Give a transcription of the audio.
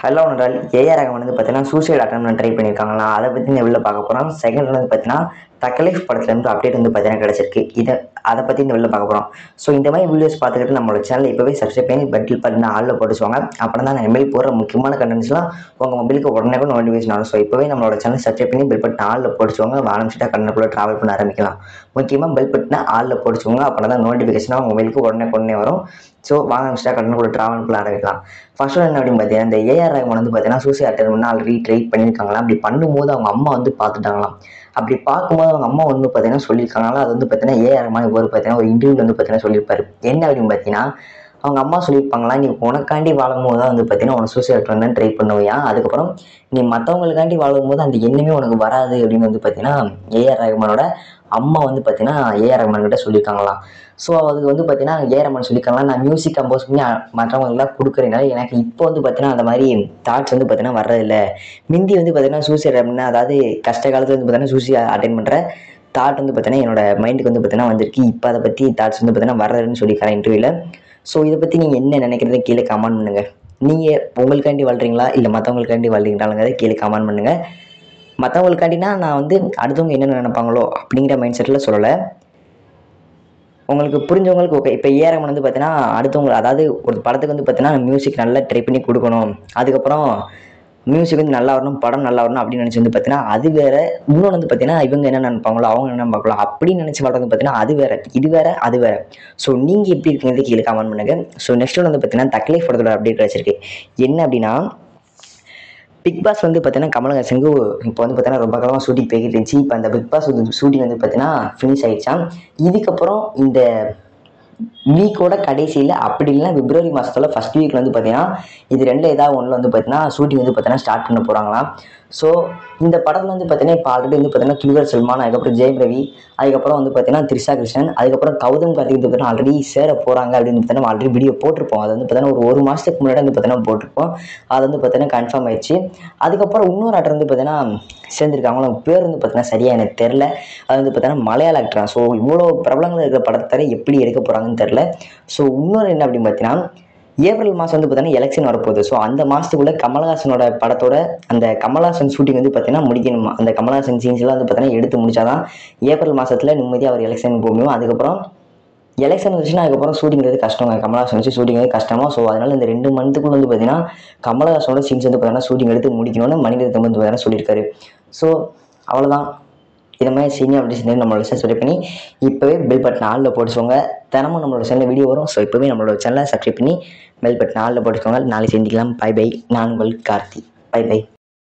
Hello நண்பர்கள். AR Rahman வந்து பார்த்தீங்கன்னா சூசைட் அட்டெம்ப்ட் ட்ரை பண்ணியிருக்காங்களா, அதை பற்றி இந்த வெளில பார்க்க போகிறோம். செகண்ட் வந்து பார்த்தீங்கன்னா தக்கலைஃப் படத்துலேருந்து அப்டேட் வந்து பார்த்தீங்கன்னா கிடச்சிருக்கு. அதை பற்றி இந்த வெளில பார்க்க போகிறோம். ஸோ இந்த மாதிரி வீடியோஸ் பார்த்துக்கிட்டு நம்மளோட சேனல் இப்போவே சப்ஸ்கிரைப் பண்ணி பெட்டில் பார்த்தீங்கன்னா ஆளில் போட்டுச்சுவாங்க. அப்புறம் தான் நான் இனிமேல் போகிற முக்கியமான கண்டென்ட்ஸ்லாம் உங்கள் மொபைலுக்கு உடனே கூட நோட்டிஃபிகேஷன் ஆகும். ஸோ இப்போவே நம்மளோட சேனல் சப்ஸ்கிரைப் பண்ணி பெல் பட்டன் ஆளில் போட்டுச்சுவாங்க. ஆரம்பிச்சுட்டா கண்டென்ட்குள்ளே ட்ராவல் பண்ண ஆரம்பிக்கலாம். முக்கியமாக பெல் பட்டனை ஆளில் போட்டுச்சுவாங்க. அப்புறம் தான் நோட்டிஃபிகேஷனாக உங்கள் மொபைலுக்கு உடனே வரும். ஸோ வாங்க ஆரம்பிச்சுட்டா கண்டென்ட்குள்ளே ட்ராவல் பண்ண ஆரம்பிக்கலாம். ஃபர்ஸ்ட் என்ன அப்படின்னு பார்த்தீங்கன்னா, இந்த ஏஆர் ரகுமான் வந்து பார்த்தீங்கன்னா சூசைட் அட்டெம்ப்ட் ஆல்ரெடி ட்ரை பண்ணியிருக்காங்களா. அப்படி பண்ணும்போது அவங்க அம்மா வந்து பார்த்துட்டாங்களாம். அப்படி பார்க்கும்போது அவங்க அம்மா வந்து பார்த்தீங்கன்னா சொல்லியிருக்காங்களா. அது வந்து பார்த்தீங்கன்னா ஏஆர் ரகுமான் இப்போ பார்த்தீங்கன்னா ஒரு இன்டர்வியூ வந்து பார்த்தீங்கன்னா சொல்லியிருப்பாரு. என்ன அப்படின்னு பார்த்தீங்கன்னா, அவங்க அம்மா சொல்லியிருப்பாங்களா, நீ உனக்காண்டி வாழும்போது தான் வந்து பார்த்தீங்கன்னா உனக்கு சூசைட் அட்டெம்ப்ட் தான் ட்ரை பண்ணுவியா, அதுக்கப்புறம் நீ மற்றவங்களுக்காண்டி வாழும்போது அந்த எண்ணமே உனக்கு வராது அப்படின்னு வந்து பார்த்தீங்கன்னா ஏஆர் ரகுமானோட அம்மா வந்து பார்த்தீங்கன்னா ஏஆர் ரகுமான் கிட்ட சொல்லியிருக்காங்களாம். ஸோ அதுக்கு வந்து பார்த்தீங்கன்னா ஏஆர் ரகுமான் சொல்லியிருக்காங்களா, நான் மியூசிக் கம்போஸ் பண்ணி மற்றவங்களுக்குலாம் கொடுக்குறதுனால எனக்கு இப்போ வந்து பார்த்தீங்கன்னா அந்த மாதிரி தாட்ஸ் வந்து பார்த்தீங்கன்னா வர்றதில்ல. மிந்தி வந்து பார்த்தீங்கன்னா சூசைட் அப்படின்னா, அதாவது கஷ்ட காலத்தில் வந்து பார்த்தீங்கன்னா சூசைட் அட்டெண்ட் பண்ணுற தாட் வந்து பார்த்தீங்கன்னா என்னோட மைண்டுக்கு வந்து பார்த்தீங்கன்னா வந்திருக்கு. இப்போ அதை பற்றி தாட்ஸ் வந்து பார்த்தீங்கன்னா வர்றதுன்னு சொல்லியிருக்காங்க இன்டர்வியூவில். ஸோ இதை பற்றி நீங்கள் என்ன நினைக்கிறத கீழே கமெண்ட் பண்ணுங்கள். நீங்கள் உங்களுக்காண்டி வாழ்கிறீங்களா இல்லை மற்றவங்களுக்காண்டி வாழ்கிறீங்களாங்கிறத கீழே கமெண்ட் பண்ணுங்கள். மற்றவங்களுக்காண்டினா நான் வந்து அடுத்தவங்க என்னென்ன நினைப்பாங்களோ அப்படிங்கிற மைண்ட் செட்டில் சொல்லலை. உங்களுக்கு புரிஞ்சவங்களுக்கு ஓகே. இப்போ ஏஆர் ரகுமான் வந்து பார்த்தீங்கன்னா அடுத்தவங்க, அதாவது ஒரு படத்துக்கு வந்து பார்த்தீங்கன்னா மியூசிக் நல்லா ட்ரை பண்ணி கொடுக்கணும், அதுக்கப்புறம் மியூசிக் வந்து நல்லா வரணும், படம் நல்லா வரணும் அப்படின்னு நினச்சி வந்து பார்த்தீங்கன்னா அது வேற. இன்னொன்று வந்து பார்த்தீங்கன்னா இவங்க என்ன நினைப்பாங்களோ அவங்க என்ன பார்க்கலாம் அப்படின்னு நினச்சி வாழ்றது வந்து பார்த்தீங்கன்னா அது வேற, இது வேற, அது வேற. ஸோ நீங்கள் எப்படி இருக்கீங்க கீழே கமெண்ட் பண்ணுங்க. ஸோ நெக்ஸ்ட் வந்து பார்த்தீங்கன்னா தக்கலைஃப் படத்தோட அப்டேட் கிடச்சிருக்கு. என்ன அப்படின்னா, பிக் பாஸ் வந்து பார்த்தீங்கன்னா கமலஹாசனுக்கு இப்போ வந்து பார்த்தீங்கன்னா ரொம்ப காலமாக ஷூட்டிங் போய்கிட்டு இருந்துச்சு. இப்போ அந்த பிக் பாஸ் ஷூட்டிங் வந்து பார்த்தீங்கன்னா ஃபினிஷ் ஆகிடுச்சான். இதுக்கப்புறம் இந்த வீக்கோட கடைசியில் அப்படி இல்லைன்னா பிப்ரவரி மாதத்துல ஃபஸ்ட் வீக்கில் வந்து பார்த்தீங்கன்னா இது ரெண்டில் ஏதாவது ஒன்றில் வந்து பார்த்தீங்கன்னா ஷூட்டிங் வந்து பார்த்தீங்கன்னா ஸ்டார்ட் பண்ண போகிறாங்களாம். ஸோ இந்த படத்தில் வந்து பார்த்தீங்கன்னா இப்போ ஆல்ரெடி வந்து பார்த்தீங்கன்னா துல்கர் சல்மான், அதுக்கப்புறம் ஜெயம் ரவி, அதுக்கப்புறம் வந்து பார்த்தீங்கன்னா த்ரிஷா கிருஷ்ணன், அதுக்கப்புறம் கௌதம் கார்த்திக் வந்து பார்த்தீங்கன்னா ஆல்ரெடி சேர போகிறாங்க அப்படின்னு பார்த்தீங்கன்னா ஆல்ரெடி வீடியோ போட்டிருப்போம். அது வந்து பார்த்தீங்கன்னா ஒரு மாதத்துக்கு முன்னாடி வந்து பார்த்தீங்கன்னா போட்டிருப்போம். அது வந்து பார்த்தீங்கன்னா கன்ஃபார்ம் ஆயிடுச்சு. அதுக்கப்புறம் இன்னொரு ஆக்டர் வந்து பார்த்தீங்கன்னா சேர்ந்துருக்காங்க. அவங்க பேர் வந்து பார்த்தீங்கன்னா சரியாக எனக்கு தெரில. அது வந்து பார்த்தீங்கன்னா மலையாள ஆக்டரா. ஸோ இவ்வளோ பிரபலங்கள் இருக்கிற படத்தை எப்படி எடுக்க போகிறாங்கன்னு தெரில. ஸோ இன்னொரு என்ன அப்படின்னு பார்த்தீங்கன்னா, ஏப்ரல் மாதம் வந்து பார்த்தீங்கன்னா எலெக்ஷன் வரப்போகுது. ஸோ அந்த மாதத்துக்குள்ளே கமலஹாசனோட படத்தோட அந்த கமலஹாசன் ஷூட்டிங் வந்து பார்த்தீங்கன்னா முடிக்கணுமா. அந்த கமலஹாசன் சீன்ஸ்லாம் வந்து பார்த்தீங்கன்னா எடுத்து முடிச்சாதான் ஏப்ரல் மாதத்தில் நிம்மதியாக அவர் எலெக்ஷனுக்கு போக முடியும். அதுக்கப்புறம் எலெக்ஷன் வந்துச்சுன்னா அதுக்கப்புறம் ஷூட்டிங்கிறது கஷ்டங்க. கமலஹாசன் வச்சு ஷூட்டிங் கஷ்டமா. ஸோ அதனால் இந்த 2 மந்த்துக்குள்ள வந்து பார்த்தீங்கன்னா கமலஹாசனோட சீன்ஸ் வந்து பார்த்தீங்கன்னா ஷூட்டிங் எடுத்து முடிக்கணும்னு மணிரத்னம் வந்து பார்த்தீங்கன்னா சொல்லியிருக்காரு. ஸோ அவ்வளோதான். இது மாதிரி சீனியர் அப்படி சொல்லி நம்மளோட சப்ஸ்கிரைப் பண்ணி இப்போவே பெல் பட்டன் ஆளில் போட்டுக்கோங்க. தினமும் நம்மளோட சேனலில் வீடியோ வரும். ஸோ இப்போவே நம்மளோட சேனலை சப்ஸ்கிரைப் பண்ணி பெல் பட்டன் ஆளில் போட்டுக்கோங்க. நாளைக்கு செஞ்சுக்கலாம். Bye bye. நான் உங்கள் கார்த்தி. By by.